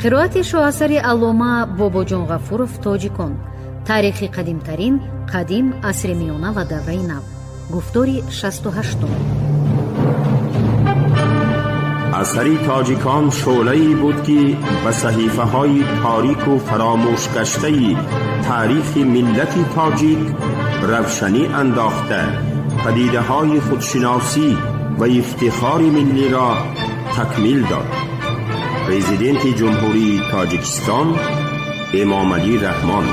қироати шоасари аллома бобоҷон ғафуров тоҷикон. таърихи қадимтарин қадим, асри миёна ва давраи нав. гуфтори 68. اثری تاجیکان شعله‌ای بود که به صحیفه‌های تاریک و فراموش گشته تاریخ ملت تاجیک روشنی انداخته، پدیده‌های خودشناسی و افتخار ملی را تکمیل داد. پرزیدنت جمهوری تاجیکستان امام علی رحمان.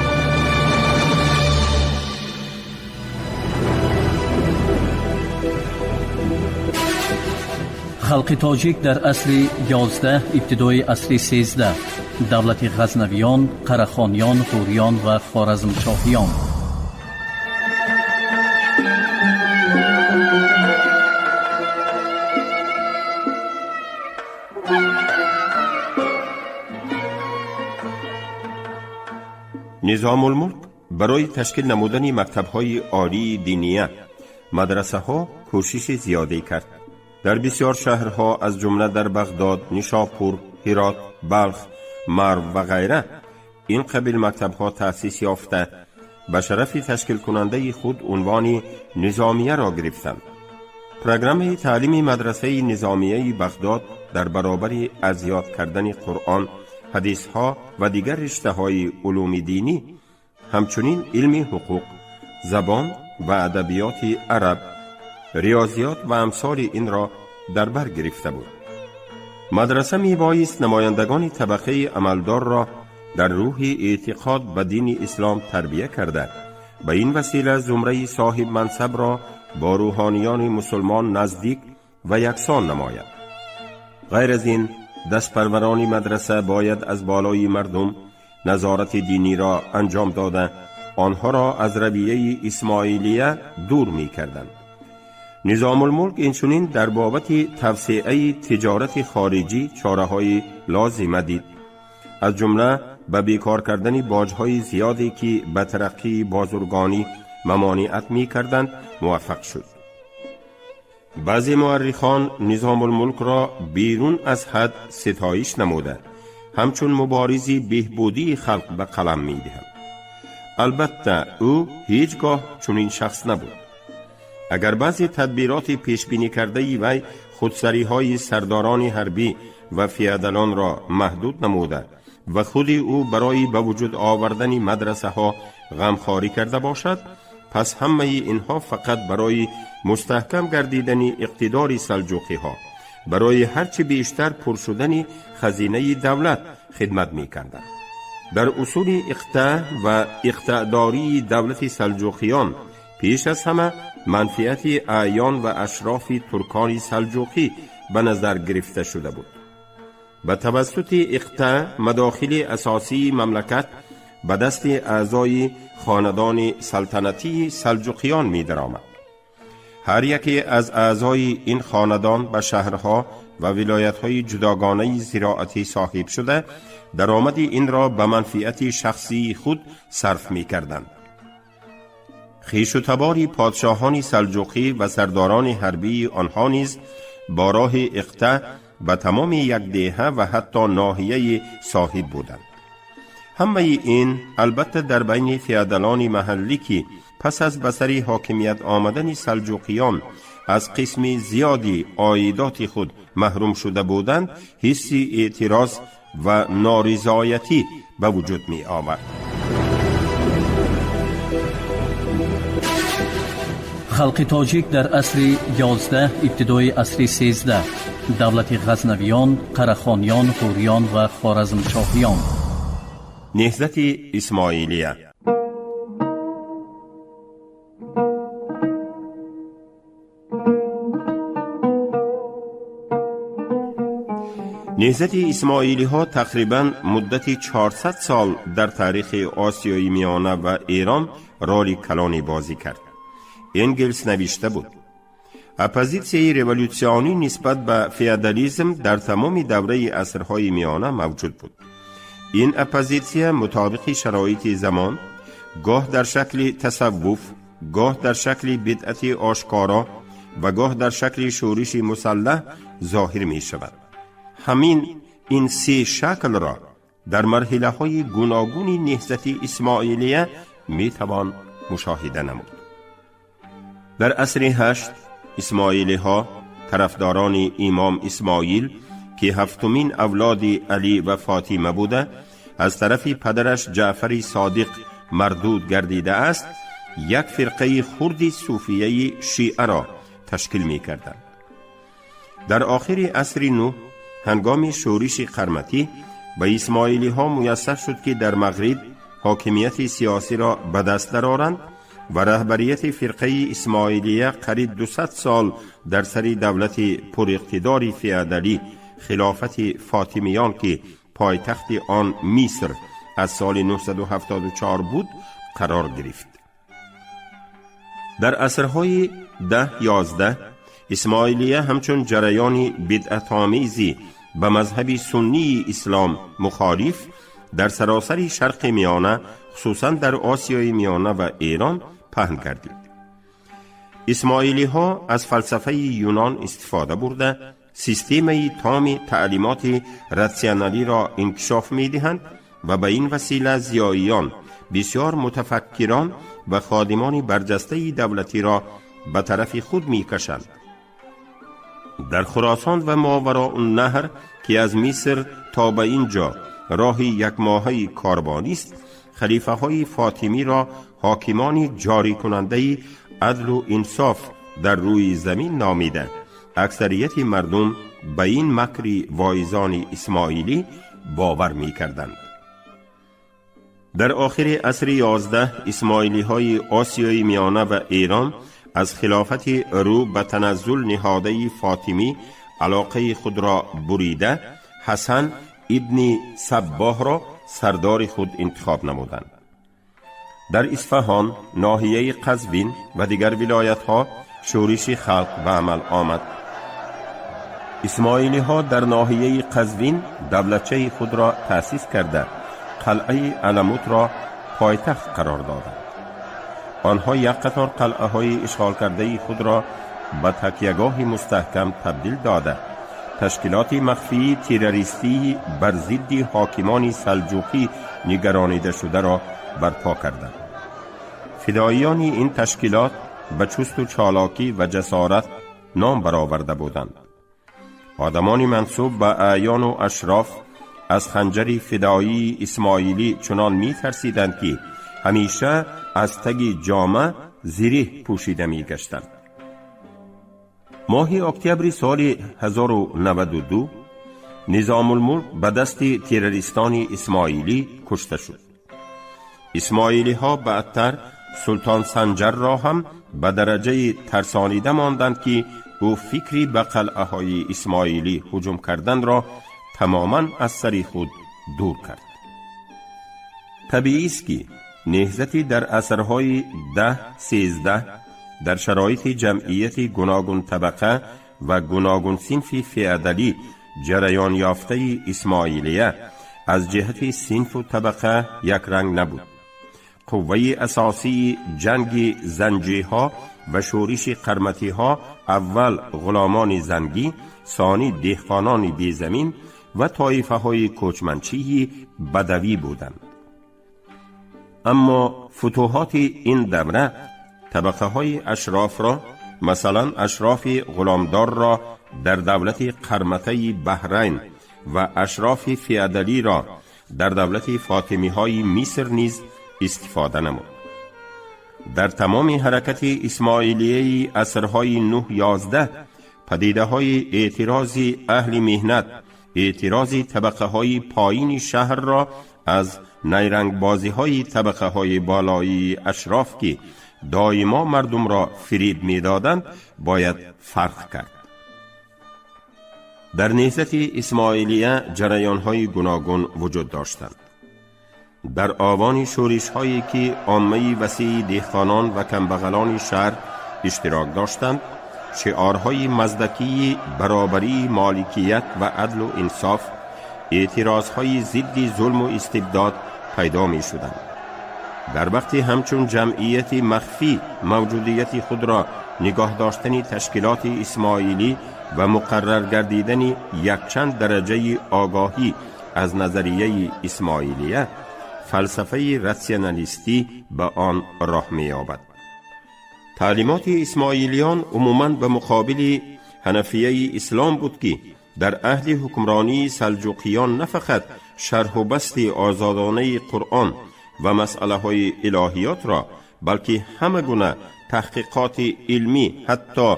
خلق تاجیک در عصر 11 ابتدای عصر 13 دولت غزنویان، قره‌خانیان، غوریان و خوارزمشاهیان. نظام الملک برای تشکیل نمودن مکتب‌های عالی دینیه، مدرسه‌ها کوشش زیادی کرد. در بسیار شهرها از جمله در بغداد، نیشاپور، هرات، بلخ، مرو و غیره این قبیل مکتب‌ها تأسیس یافته به شرف تشکیل کننده خود عنوان نظامیه را گرفتند. پروگرام تعلیم مدرسه نظامیه بغداد در برابر از یاد کردن قرآن، حدیث‌ها و دیگر رشته‌های علوم دینی، همچنین علم حقوق، زبان و ادبیات عرب، ریاضیات و امثال این را در بر گرفته بود. مدرسه می بایست نمایندگان طبقه عملدار را در روح اعتقاد به دین اسلام تربیه کرده، به این وسیله زمره صاحب منصب را با روحانیان مسلمان نزدیک و یکسان نماید. غیر از این دستپروران مدرسه باید از بالای مردم نظارت دینی را انجام داده، آنها را از رویه اسماعیلیه دور می کردند. نظام الملک اینچنین در بابت توسعه تجارت خارجی چاره‌های لازم دید، از جمله به بیکار کردن باج‌های زیادی که به ترقی بازرگانی ممانعت می‌کردند موفق شد. بعضی مورخان نظام الملک را بیرون از حد ستایش نموده، همچون مبارزی بهبودی خلق به قلم می‌دهند. البته او هیچگاه چنین شخص نبود. اگر بعضی تدبیرات پیشبینی کرده وی خودسری‌های سرداران حربی و فیادلان را محدود نموده و خود او برای به وجود آوردن مدرسه ها غمخواری کرده باشد، پس همه اینها فقط برای مستحکم گردیدن اقتدار سلجوقی ها، برای هرچی بیشتر پر شدن خزینه دولت خدمت می کردند. در اصول اقطاع و اقطاعداری دولت سلجوقیان پیش از همه منفعت اعیان و اشراف ترکان سلجوقی به نظر گرفته شده بود. به توسط اقطاع مداخل اساسی مملکت به دست اعضای خاندان سلطنتی سلجوقیان می درآمد. هر یکی از اعضای این خاندان به شهرها و ولایت‌های جداگانه زراعتی صاحب شده، درآمد این را به منفعت شخصی خود صرف می کردند. خویش و تبار پادشاهان سلجوقی و سرداران حربی آنها نیز با راه اقطاع به تمام یک دهه و حتی ناحیه صاحب بودند. همه این البته در بین فیادلان محلی که پس از بسری حاکمیت آمدن سلجوقیان از قسم زیادی عایدات خود محروم شده بودند، حسی اعتراض و نارضایتی به وجود می آمد. خلق تاجیک در عصر 11 ابتدای عصر 13 دولت غزنویان، قره‌خانیان، غوریان و خوارزمشاهیان. نهضت اسماعیلیه. نهضت اسماعیلی ها تقریباً مدت 400 سال در تاریخ آسیای میانه و ایران رول کلانی بازی کرد. انگلس نوشته بود: اپوزیسیون رولوسیونی نسبت به فئودالیسم در تمام دوره عصرهای میانه موجود بود. این اپوزیسیون مطابق شرایط زمان گاه در شکل تصوف، گاه در شکل بدعت آشکارا و گاه در شکل شورش مسلح ظاهر می شود. همین این سه شکل را در مرحله های گوناگونی نهضت اسماعیلیه می توان مشاهده نمود. در عصر هشت اسماعیلی ها طرفداران امام اسماعیل که هفتمین اولاد علی و فاطمه بوده از طرف پدرش جعفر صادق مردود گردیده است، یک فرقه خردی صوفیه شیعه را تشکیل می کردند. در آخر عصر نو هنگام شورش قرمطی به اسماعیلی ها میسر شد که در مغرب حاکمیت سیاسی را به دست درآورند و رهبریت فرقه اسماعیلیه قریب 200 سال در سر دولت پر اقتدار فئودالی خلافت فاطمیان که پایتخت آن مصر از سال 974 بود قرار گرفت. در عصرهای 10-11 اسماعیلیه همچون جریان بدعت‌آمیزی به مذهب سنی اسلام مخالف در سراسر شرق میانه خصوصا در آسیای میانه و ایران پهن گردید. اسماعیلی ها از فلسفه یونان استفاده برده سیستمی تام تعلیمات راسیونالی را انکشاف می دهند و به این وسیله ضیاییان بسیار متفکران و خادمان برجسته دولتی را به طرف خود می کشند. در خراسان و ماوراء النهر که از مصر تا به اینجا راه یک ماهه کاروانی است، خلیفه های فاطمی را حاکمان جاری کننده عدل و انصاف در روی زمین نامیده. اکثریت مردم به این مکر واعظان اسماعیلی باور می کردند. در آخر عصر 11 اسماعیلی های آسیای میانه و ایران از خلافت رو به تنزل نهاده فاطمی علاقه خود را بریده حسن ابن صباح را سردار خود انتخاب نمودند. در اصفهان، ناحیه قزوین و دیگر ولایت ها شورش خلق و عمل آمد. اسماعیلی ها در ناحیه قزوین دولتچه خود را تأسیس کرده قلعه علموت را پایتخت قرار دادند. آنها یک قطار قلعه های اشغال کرده خود را به تکیهگاه مستحکم تبدیل داده تشکیلات مخفی تروریستی بر ضد حاکمان سلجوقی نگرانیده شده را برپا کردند. فداییان این تشکیلات به چست و چالاکی و جسارت نام برآورده بودند. آدمان منسوب به اعیان و اشراف از خنجر فدایی اسماعیلی چنان می ترسیدند که همیشه از تگ جامه زره پوشیده می گشتند. ماه اکتبر سال 1092 نظام الملک به دست تروریستان اسماعیلی کشته شد. اسماعیلی ها بعدتر سلطان سنجر را هم به درجه ترسانیده ماندند که او فکری به قلعه های اسماعیلی هجوم کردن را تماما از سر خود دور کرد. طبیعی است که نهضتی در عصرهای 10-13 در شرایط جمعیت گوناگون طبقه و گوناگون صنف فئودالی جریان یافته اسماعیلیه از جهت صنف و طبقه یک رنگ نبود. قوه اساسی جنگ زنجی ها و شورش قرمطی ها اول غلامان زنگی، ثانی دهقانان بیزمین و طایفه های کوچمنچی بدوی بودند. اما فتوحات این دوره طبقه های اشراف را، مثلا اشراف غلامدار را در دولت قرمطی بحرین و اشراف فئودالی را در دولت فاطمی های مصر نیز استفاده نمود. در تمام حرکت اسماعیلیه عصرهای 9-11 پدیده های اعتراض اهل مهنت، اعتراض طبقه های پایین شهر را از نیرنگ بازی های طبقه های بالایی اشراف که دائما مردم را فریب می دادند باید فرق کرد. در نهضت اسماعیلیه جریان های گوناگون وجود داشتند. در آوان شورش هایی که عامه وسیع دهقانان و کمبغلان شهر اشتراک داشتند، شعارهای مزدکی برابری مالکیت و عدل و انصاف، اعتراضهای ضد ظلم و استبداد پیدا می شدند. در وقتی همچون جمعیت مخفی موجودیت خود را نگاه داشتن تشکیلات اسماعیلی و مقرر گردیدن یک چند درجه آگاهی از نظریه اسماعیلیه، فلسفه راسیونالیستی به آن راه می‌یابد. تعلیمات اسماعیلیان عموماً به مقابل حنفیه اسلام بود که در عهد حکمرانی سلجوقیان نه فقط شرح و بسط آزادانه قرآن و مسئله های الهیات را، بلکه همه گونه تحقیقات علمی، حتی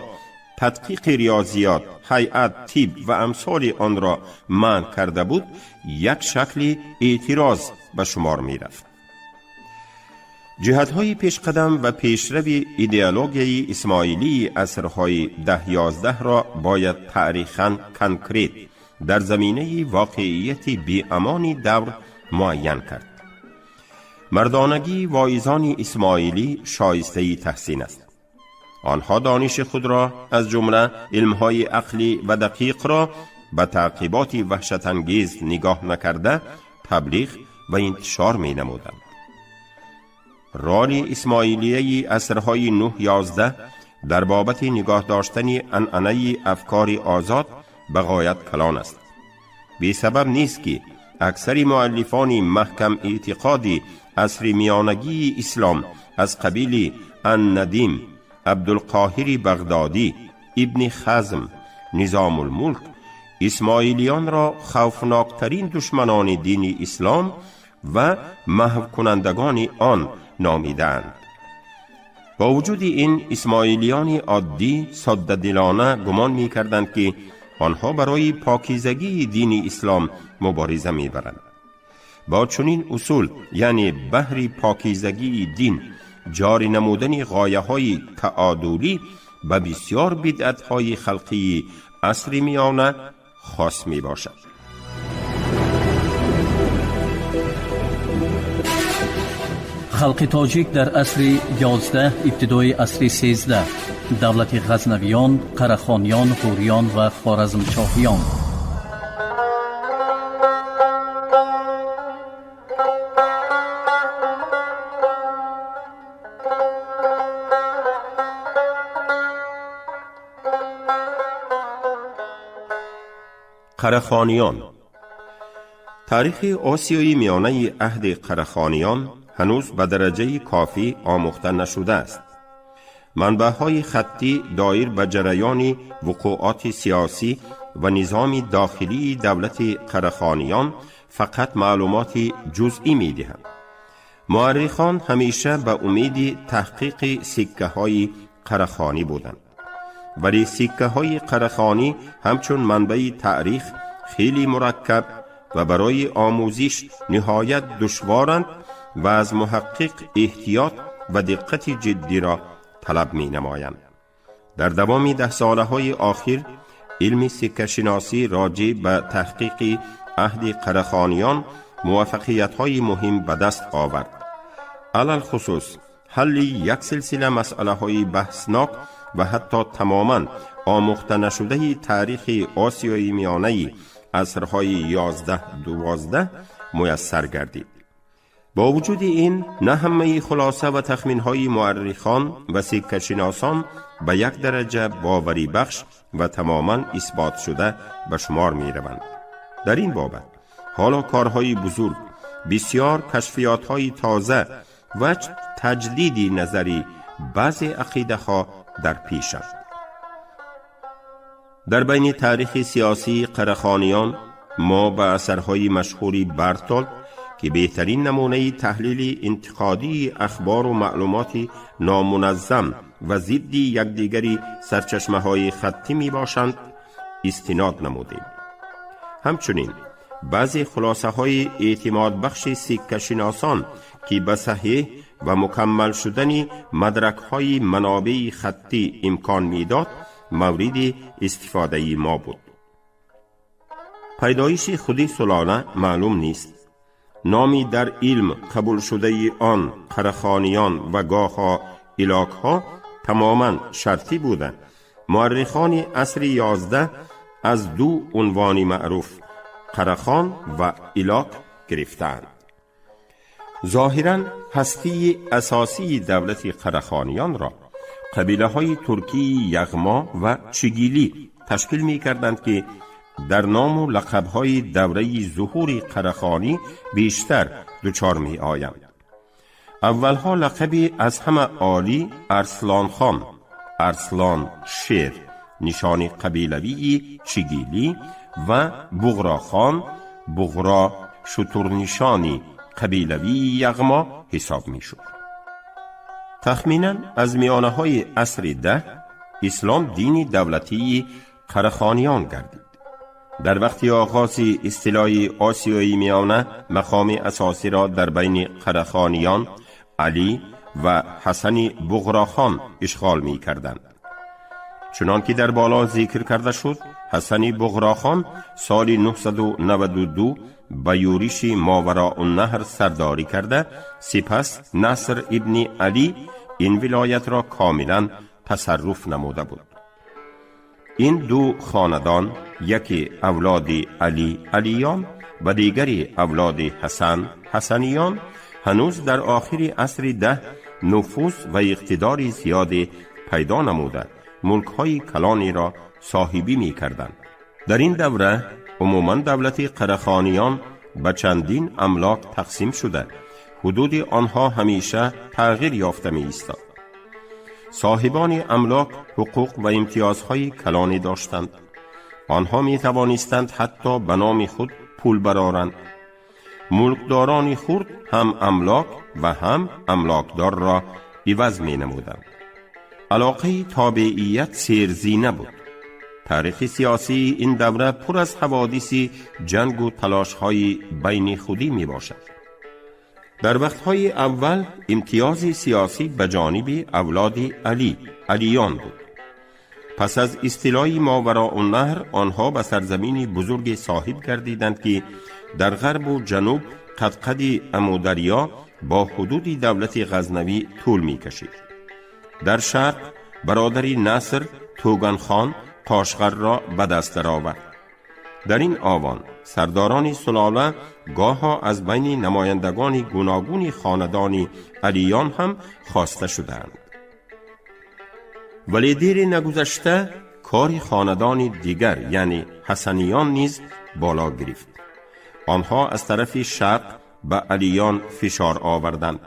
تدقیق ریاضیات، هیئت، طب و امثال آن را منع کرده بود، یک شکل اعتراض به شمار می رفت. جهت‌های پیشقدم و پیشرو ایدئولوژی اسماعیلی عصرهای 10-11 را باید تاریخاً کنکریت در زمینه واقعیت بی‌امانی دور معین کرد. مردانگی واعظان اسماعیلی شایسته تحسین است. آنها دانش خود را از جمله علمهای عقلی و دقیق را به تعقیبات وحشت‌انگیز نگاه نکرده تبلیغ و انتشار می نمودند. رول اسماعیلیه عصرهای 9-11 در بابت نگاه داشتن عنعنه افکار آزاد به غایت کلان است. بی سبب نیست که اکثر مؤلفان محکم اعتقادی عصر میانگی اسلام از قبیل الندیم، عبدالقاهر بغدادی، ابن خزم، نظام الملک اسماعیلیان را خوفناکترین دشمنان دین اسلام و محو کنندگان آن نامیدند. با وجود این، اسماعیلیان عادی ساده دلانه گمان می کردند که آنها برای پاکیزگی دین اسلام مبارزه می برند. با چنین اصول، یعنی بحر پاکیزگی دین، جاری نمودن غایه های تعادلی به بسیار بدعت های خلقی عصر میانه خاص می باشد. خلق تاجیک در عصر 11 ابتدای عصر 13 دولت غزنویان، قرهخانیان، غوریان و خوارزمشاهیان. قرهخانیان. تاریخ آسیایی میانه عهد قرهخانیان هنوز به درجه کافی آموخته نشده است. منبع‌های خطی دایر به جریان وقوعات سیاسی و نظام داخلی دولت قرهخانیان فقط معلومات جزئی می دهند. مورخان همیشه به امید تحقیق سکه های قرهخانی بودند، ولی سکه های قرهخانی همچون منبع تاریخ خیلی مرکب و برای آموزش نهایت دشوارند و از محقق احتیاط و دقت جدی را طلب می نمایند. در دوام 10 ساله های آخر علم سکه شناسی راجع به تحقیق عهد قرهخانیان موفقیت های مهم به دست آورد. علل خصوص حل یک سلسله مسئله های بحثناک و حتی تماما آموخته نشده تاریخ آسیای میانه عصرهای 11-12 میسر گردید. با وجود این، نه همه خلاصه و تخمین‌های مورخان و سکه شناسان به یک درجه باوری بخش و تماما اثبات شده به شمار می روند. در این بابت حالا کارهای بزرگ، بسیار کشفیات‌های تازه و تجدید نظری بعض عقیده ها در پیش است. در بین تاریخ سیاسی قرهخانیان ما به اثرهای مشهوری برتولت که بهترین نمونه تحلیل انتقادی اخبار و معلومات نامنظم و ضد یکدیگری سرچشمه‌های خطی می باشند استناد نمودیم. همچنین بعضی خلاصه های اعتماد بخش سکه شناسان که به صحیح و مکمل شدن مدرک های منابع خطی امکان میداد مورد استفاده ما بود. پیدایش خود سلانه معلوم نیست. نامی در علم قبول شده آن قرهخانیان و گاه‌ها ایلاک‌ها تماما شرطی بودند. مورخان عصر 11 از 2 عنوان معروف قرهخان و ایلاک گرفتند. ظاهراً هستی اساسی دولت قرهخانیان را قبیله های ترکی یغما و چگیلی تشکیل می کردند که در نام و لقب‌های دوره ظهور قره‌خانی بیشتر دچار می آیند. اولها لقبی از همه عالی ارسلان خان، ارسلان شیر، نشان قبیلوی چگیلی و بغرا خان، بغرا شترنشانی قبیلوی یغما حساب می شد. تخمیناً از میانه های عصر 10 اسلام دینی دولتی قره‌خانیان گردید. در وقت آغاز اصطلاح آسیایی میانه مقام اساسی را در بین قره‌خانیان علی و حسن بغراخان اشغال می کردند. چنان که در بالا ذکر کرده شد، حسن بغراخان سال 992 به یورش ماوراءالنهر سرداری کرده، سپس نصر ابن علی این ولایت را کاملا تصرف نموده بود. این دو خاندان، یکی اولاد علی علیان و دیگری اولاد حسن حسنیان، هنوز در آخر عصر 10 نفوذ و اقتدار زیاد پیدا نموده ملک‌های کلانی را صاحبی می کردند. در این دوره عموماً دولت قره‌خانیان به چندین املاک تقسیم شده، حدود آنها همیشه تغییر یافته می ایستاد. صاحبان املاک حقوق و امتیازهای کلانی داشتند. آنها می توانستند حتی به نام خود پول برآورند. ملکداران خرد هم املاک و هم املاکدار را عوض می نمودند. علاقه تابعیت سرزینه بود. تاریخ سیاسی این دوره پر از حوادث جنگ و تلاش‌های بین خودی می باشد. در وقتهای اول امتیاز سیاسی به جانب اولاد علیان بود. پس از اصطلاح ماوراءالنهر آنها به سرزمین بزرگ صاحب گردیدند که در غرب و جنوب قد عمودریا با حدود دولت غزنوی طول می کشید. در شرق برادری نصر توگن خان قاشقر را به دست درآورد. در این آوان سرداران سلاله گاها از بین نمایندگان گوناگون خاندان علیان هم خواسته شدند. ولی دیر نگذشته کار خاندان دیگر یعنی حسنیان نیز بالا گرفت. آنها از طرف شرق به علیان فشار آوردند.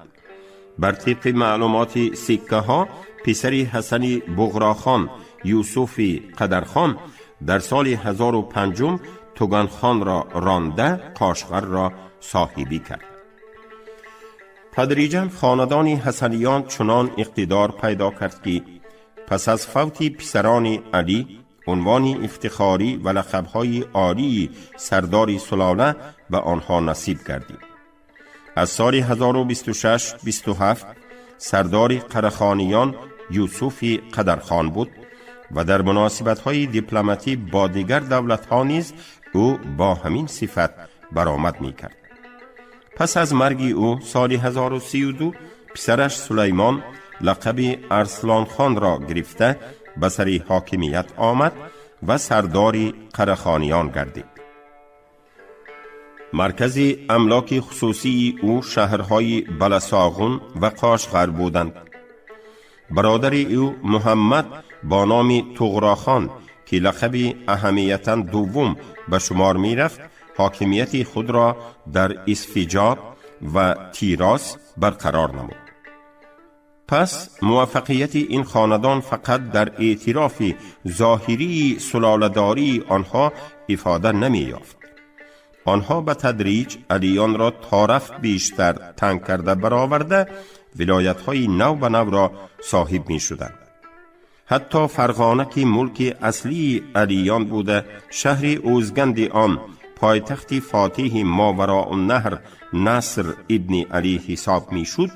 بر طبق معلومات سکه ها پسر حسن بغراخان یوسف قدرخان در سال 1005 توگن خان را رانده قاشقر را صاحبی کرد. تدریجاً خاندان حسنیان چنان اقتدار پیدا کرد که پس از فوت پسران علی عنوان افتخاری و لقب‌های عالی سردار سلاله به آنها نصیب گردید. از سال 1026-27 سردار قره‌خانیان یوسف قدرخان بود و در مناسبت‌های دیپلماتی با دیگر دولت‌ها نیز او با همین صفت برآمد می‌کرد. پس از مرگ او سال 1032 پسرش سلیمان لقب ارسلان خان را گرفته به سر حاکمیت آمد و سردار قره‌خانیان گردید. مرکز املاک خصوصی او شهرهای بلساغون و قاشقر بودند. برادر او محمد با نام طغراخان که لقب اهمیتاً دوم به شمار می رفت حاکمیت خود را در اسفجاب و تیراس برقرار نمود. پس موفقیت این خاندان فقط در اعتراف ظاهری سلاله‌داری آنها افاده نمی یافت. آنها به تدریج علیان را طرف بیشتر تنگ کرده برآورده ولایت‌های نو به نو را صاحب می شدند. حتی فرغانه که ملک اصلی علیان بوده، شهر اوزگند آن پایتخت فاتح ماوراءالنهر نصر ابن علی حساب می شد،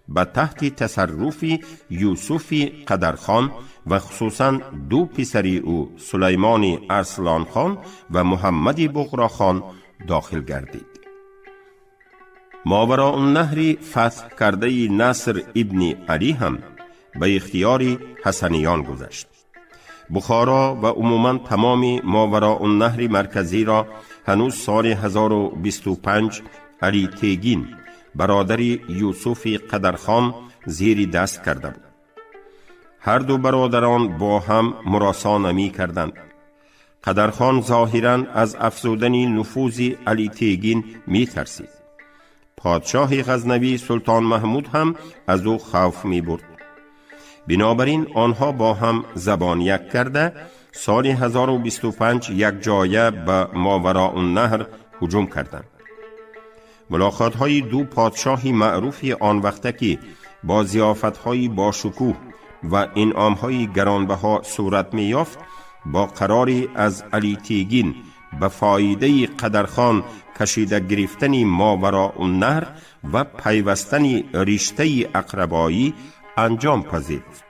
به تحت تصرف یوسف قدرخان و خصوصاً دو پسری او سلیمان ارسلان خان و محمد بغراخان داخل گردید. ماوراءالنهر فتح کرده نصر ابن علی هم به اختیار حسنیان گذشت. بخارا و عموماً تمام ماوراءالنهر مرکزی را هنوز سال 1025 علی تیگین برادر یوسف قدرخان زیر دست کرده بود. هر دو برادران با هم مراسا نمی کردند. قدرخان ظاهراً از افزودن نفوذ علی تیگین می ترسید. پادشاه غزنوی سلطان محمود هم از او خوف می برد. بنابراین آنها با هم زبان یک کرده سال 1025 یک جایه به ماوراء النهر هجوم کردند. ملاقات های دو پادشاهی معروفی آن وقته که با ضیافت های با شکوه و انعام های گرانبها صورت می یافت، با قراری از علی تیگین به فایده قدرخان کشیده گرفتن ماوراء النهر و پیوستن رشته اقربایی انجام پذیرفت،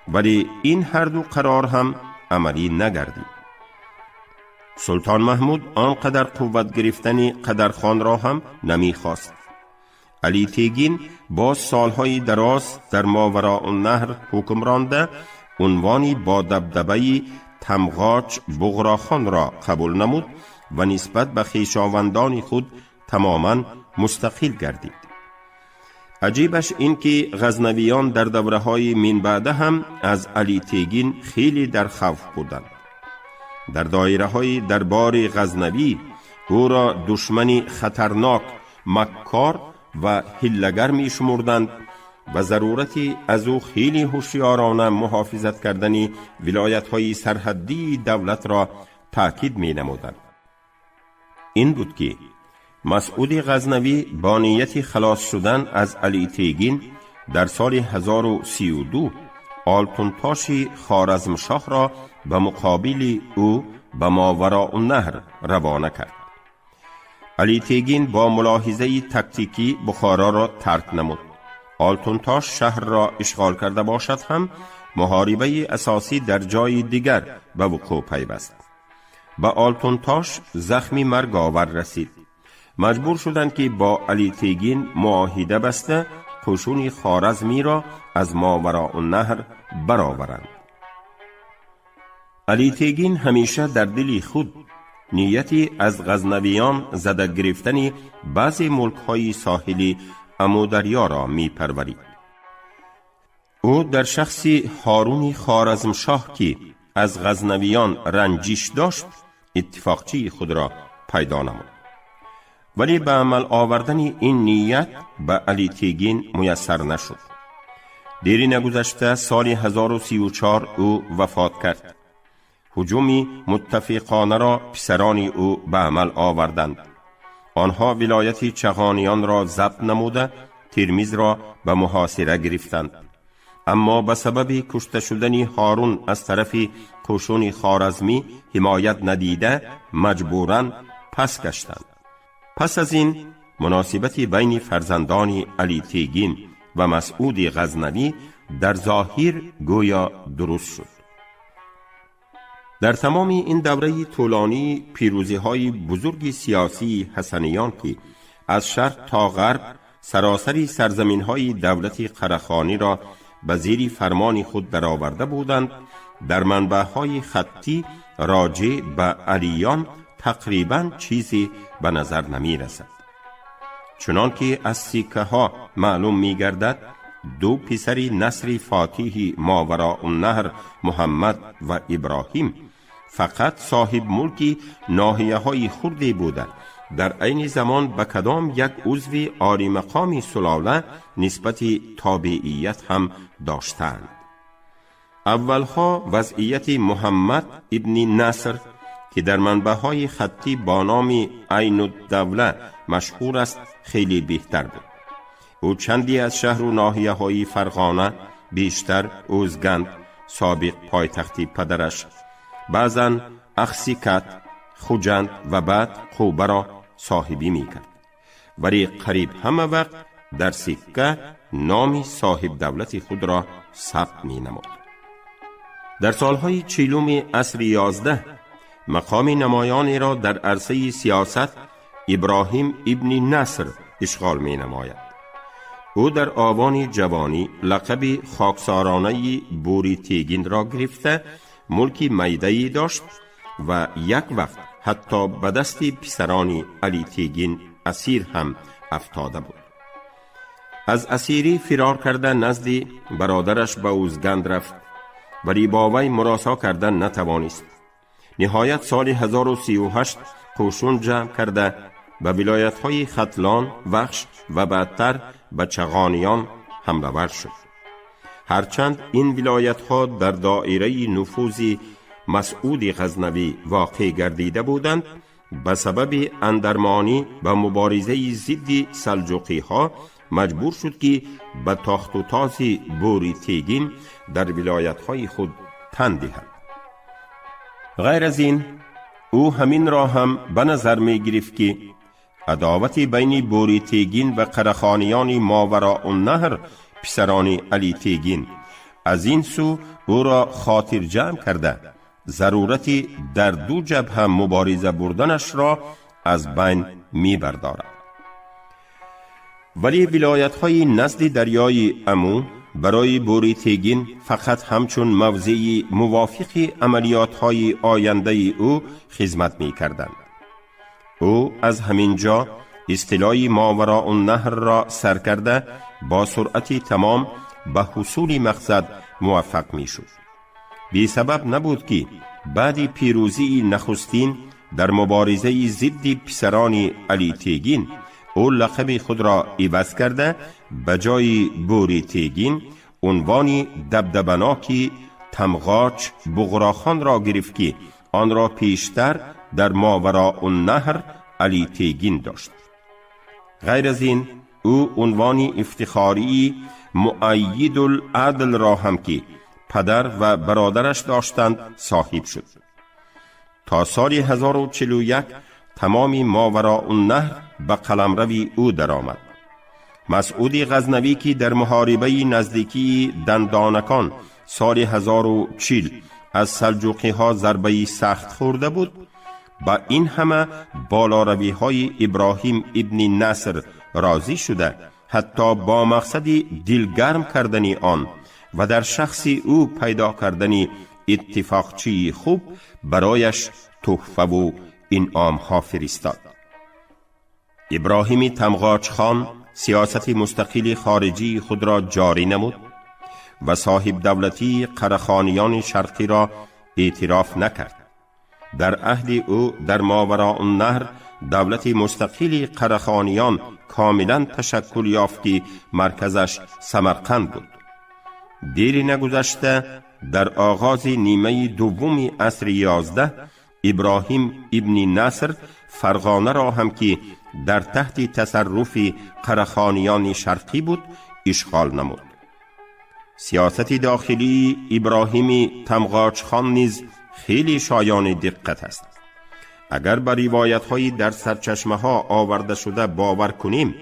ولی این هر دو قرار هم عملی نگردید. سلطان محمود آنقدر قوت گرفتن قدرخان را هم نمیخواست. علی تیگین با سالهای دراز در ماوراء النهر حکم رانده عنوانی با دبدبه تمغاج بغراخان را قبول نمود و نسبت به خویشاوندان خود تماما مستقل گردید. عجیبش این که غزنویان در دوره‌های من بعد هم از علی تیگین خیلی در خوف بودند. در دایره‌های دربار غزنوی او را دشمنی خطرناک، مکار و حیله‌گر می شمردند و ضرورتی از او خیلی هوشیارانه محافظت کردن ولایت‌های سرحدی دولت را تأکید می نمودند. این بود که مسعود غزنوی با نیت خلاص شدن از علی تیگین در سال 1032 آلتونتاش خوارزمشاه را به مقابل او به ماوراء النهر روانه کرد. علی تیگین با ملاحظه تکتیکی بخارا را ترک نمود. آلتونتاش شهر را اشغال کرده باشد هم محاربه اساسی در جای دیگر به وقوع پیوست. به آلتونتاش زخمی مرگاور رسید. مجبور شدند که با علی تیگین معاهده بسته قشون خوارزمی را از ماوراء النهر برآورند. علی تیگین همیشه در دل خود نیتی از غزنویان زده گرفتن بعضی ملک‌های ساحلی امودریا را می پرورید. او در شخص هارون خوارزمشاه که از غزنویان رنجش داشت اتفاقچی خود را پیدا نمود، ولی به عمل آوردن این نیت به علی تیگین میسر نشد. دیری نگذشته سال 1034 او وفات کرد. هجومی متفقانه را پسران او به عمل آوردند. آنها ولایت چغانیان را ضبط نموده ترمیز را به محاصره گرفتند، اما به سبب کشته شدن هارون از طرف قشون خوارزمی حمایت ندیده مجبوراً پس گشتند. پس از این مناسبت بین فرزندان علی تیگین و مسعود غزنوی در ظاهر گویا درست شد. در تمام این دوره طولانی پیروزی‌های بزرگ سیاسی حسنیان که از شرق تا غرب سراسری سرزمین‌های دولت قره‌خانی را به زیر فرمان خود درآورده بودند، در منبع‌های خطی راجع به علیان تقریباً چیزی به نظر نمی رسد. چنانکه از سکه ها معلوم می گردد دو پسر نصر فاتح ماوراء النهر محمد و ابراهیم فقط صاحب ملکی ناحیه های خردی بودند، در عین زمان به کدام یک عضو عالی مقام سلاله نسبت تابعیت هم داشتند. اولها وضعیت محمد ابن نصر که در منبع‌های خطی با نام عین الدوله مشهور است خیلی بهتر بود. او چندی از شهر و ناحیه‌های فرغانه، بیشتر اوزگند سابق پایتختی پدرش، بعضن اخسیکت، خوجند و بعد قوبه را صاحبی میکرد، ولی قریب همه وقت در سکه نام صاحب دولت خود را ثبت می نمود. در سالهای 40 عصر 11 مقام نمایانی را در عرصه سیاست ابراهیم ابن نصر اشغال می نماید. او در آوان جوانی لقب خاکسارانه بوری تیگین را گرفته ملکی میده‌ای داشت و یک وقت حتی به دست پسران علی تیگین اسیر هم افتاده بود. از اسیری فرار کرده نزد برادرش به اوزگند رفت، ولی با وی مراسا کردن نتوانست. نهایت سال 1038 قوشون جمع کرده به ولایت‌های ختلان، وخش و بعدتر به چغانیان حمله ور شد. هرچند این ولایت‌ها در دایره نفوذ مسعود غزنوی واقع گردیده بودند، به سبب اندرمانی و مبارزه ضد سلجوقی‌ها مجبور شد که به تاخت و تاز بوری تیگین در ولایت‌های خود تن دهد. غیر از این، او همین را هم به نظر می گرفت که عداوت بین بوری تیگین و قرخانیان ماوراء النهر پسران علی تیگین از این سو او را خاطر جمع کرده ضرورتی در دو جبهه مبارزه بردنش را از بین می بردارد. ولی ولایت‌های نزد دریای امو برای بوری تیگین فقط همچون موضع موافق عملیات‌های آینده او خدمت می‌کردند. او از همین جا اصطلاح ماوراء النهر را سر کرده با سرعت تمام به حصول مقصد موفق می‌شد. بی سبب نبود که بعد پیروزی نخستین در مبارزه ضد پسران علی تیگین او لقب خود را عوض کرده به جای بوری تیگین عنوان دبدبناکی تمغاچ بغراخان را گرفت که آن را پیشتر در ماوراء النهر علی تیگین داشت. غیر از این او عنوان افتخاری مؤید العدل را هم که پدر و برادرش داشتند صاحب شد. تا سال 1041 تمام ماوراء النهر به قلمروی او درآمد. مسعود غزنوی که در محاربه نزدیکی دندانکان سال 1040 از سلجوقی ها ضربه سخت خورده بود، با این همه بالاروی های ابراهیم ابن نصر راضی شده حتی با مقصد دلگرم کردن آن و در شخص او پیدا کردن اتفاقچی خوب برایش تحفه و انعام ها فرستاد. ابراهیم تمغاچ خان سیاست مستقل خارجی خود را جاری نمود و صاحب دولتی قرخانیان شرقی را اعتراف نکرد. در عهد او در ماوراء النهر دولت مستقل قرخانیان کاملا تشکل یافت که مرکزش سمرقند بود. دیر نگذشته در آغاز نیمه دوم عصر 11 ابراهیم ابن نصر فرغانه را هم که در تحت تصرف قرخانیان شرقی بود اشغال نمود. سیاست داخلی ابراهیم تمغاچ خان نیز خیلی شایان دقت است. اگر به روایت‌های در سرچشمه ها آورده شده باور کنیم،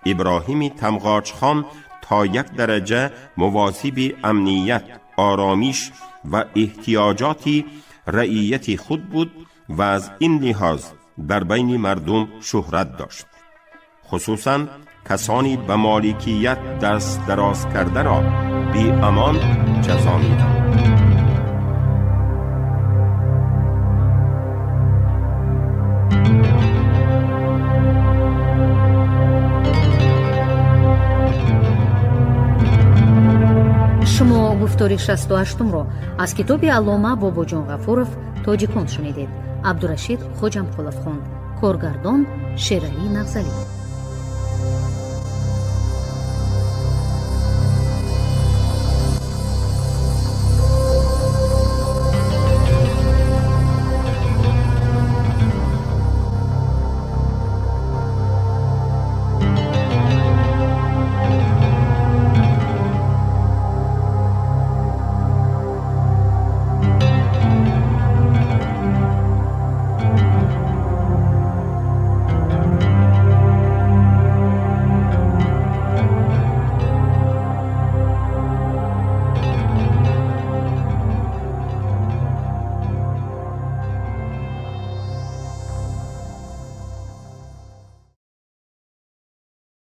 ابراهیم تمغاچ خان تا یک درجه مواظب امنیت، آرامش و احتیاجات رعیت خود بود و از این لحاظ در بین مردم شهرت داشت. خصوصاً کسانی به مالکیت دست دراز کرده را بی امان جزا می‌داد. شما گفتاری 68 را از کتاب علامه باباجان غفورов توجیکون شنیدید. عبدالرشید خوجمقولов خوند. کارگردان شیرعلی نغزلی.